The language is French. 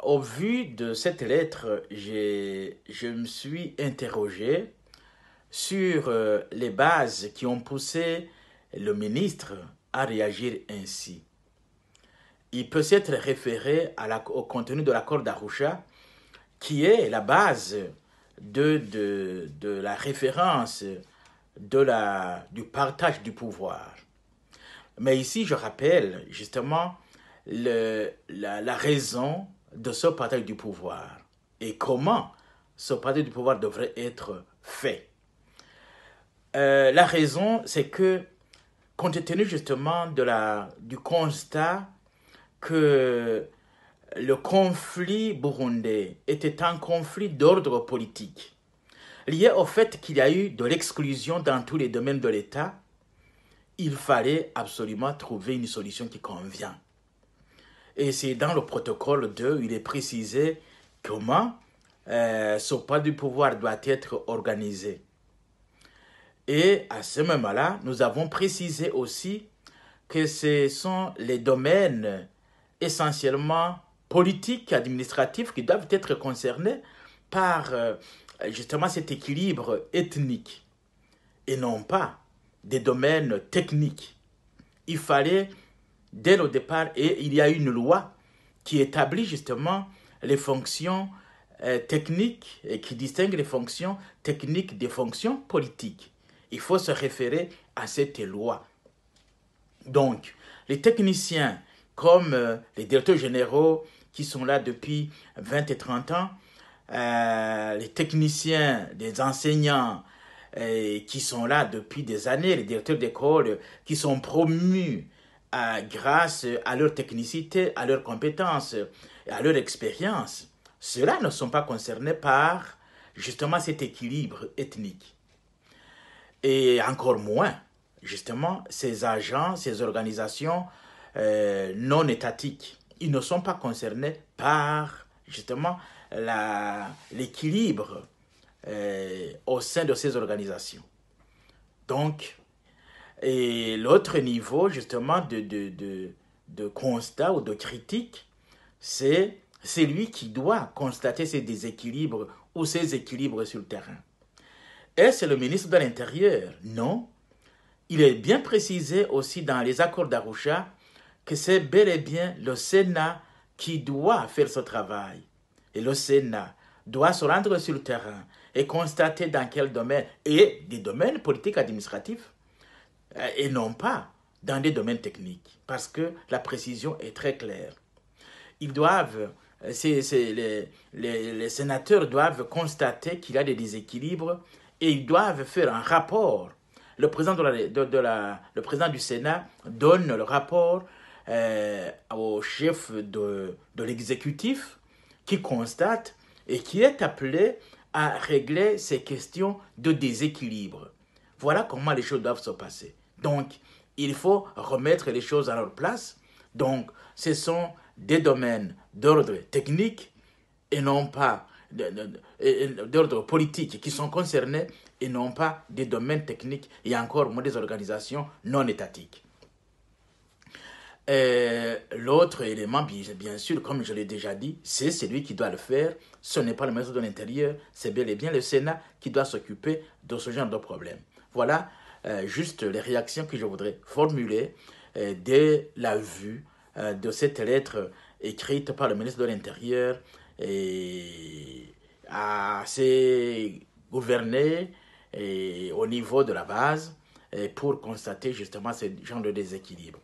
Au vu de cette lettre, je me suis interrogé sur les bases qui ont poussé le ministre à réagir ainsi. Il peut s'être référé au contenu de l'accord d'Arusha, qui est la base de la référence du partage du pouvoir. Mais ici, je rappelle justement la raison de ce partage du pouvoir et comment ce partage du pouvoir devrait être fait. La raison, c'est que, compte tenu justement du constat que le conflit burundais était un conflit d'ordre politique, lié au fait qu'il y a eu de l'exclusion dans tous les domaines de l'État, il fallait absolument trouver une solution qui convient. Et c'est dans le protocole 2, il est précisé comment ce pas du pouvoir doit être organisé. Et à ce moment-là, nous avons précisé aussi que ce sont les domaines essentiellement politiques, administratifs qui doivent être concernés par justement cet équilibre ethnique et non pas des domaines techniques. Il fallait, dès le départ, et il y a une loi qui établit justement les fonctions techniques et qui distingue les fonctions techniques des fonctions politiques. Il faut se référer à cette loi. Donc, les techniciens, comme les directeurs généraux qui sont là depuis 20 et 30 ans, les techniciens, les enseignants qui sont là depuis des années, les directeurs d'école qui sont promus grâce à leur technicité, à leurs compétences, à leur expérience, ceux-là ne sont pas concernés par justement cet équilibre ethnique. Et encore moins, justement, ces agents, ces organisations non étatiques, ils ne sont pas concernés par justement l'équilibre au sein de ces organisations. Donc, et l'autre niveau justement de constat ou de critique, c'est celui qui doit constater ces déséquilibres ou ces équilibres sur le terrain. Est-ce le ministre de l'Intérieur? Non. Il est bien précisé aussi dans les accords d'Arusha que c'est bel et bien le Sénat qui doit faire ce travail. Et le Sénat doit se rendre sur le terrain et constater dans quel domaine, et des domaines politiques administratifs, et non pas dans des domaines techniques, parce que la précision est très claire. Ils doivent, les sénateurs doivent constater qu'il y a des déséquilibres et ils doivent faire un rapport. Le président, le président du Sénat donne le rapport au chef de l'exécutif qui constate et qui est appelé à régler ces questions de déséquilibre. Voilà comment les choses doivent se passer. Donc, il faut remettre les choses à leur place. Donc, ce sont des domaines d'ordre technique et non pas d'ordre politique qui sont concernés et non pas des domaines techniques et encore moins des organisations non étatiques. L'autre élément, bien sûr, comme je l'ai déjà dit, c'est celui qui doit le faire. Ce n'est pas le ministre de l'Intérieur, c'est bel et bien le Sénat qui doit s'occuper de ce genre de problème. Voilà juste les réactions que je voudrais formuler dès la vue de cette lettre écrite par le ministre de l'Intérieur et à ses gouvernés et au niveau de la base et pour constater justement ce genre de déséquilibre.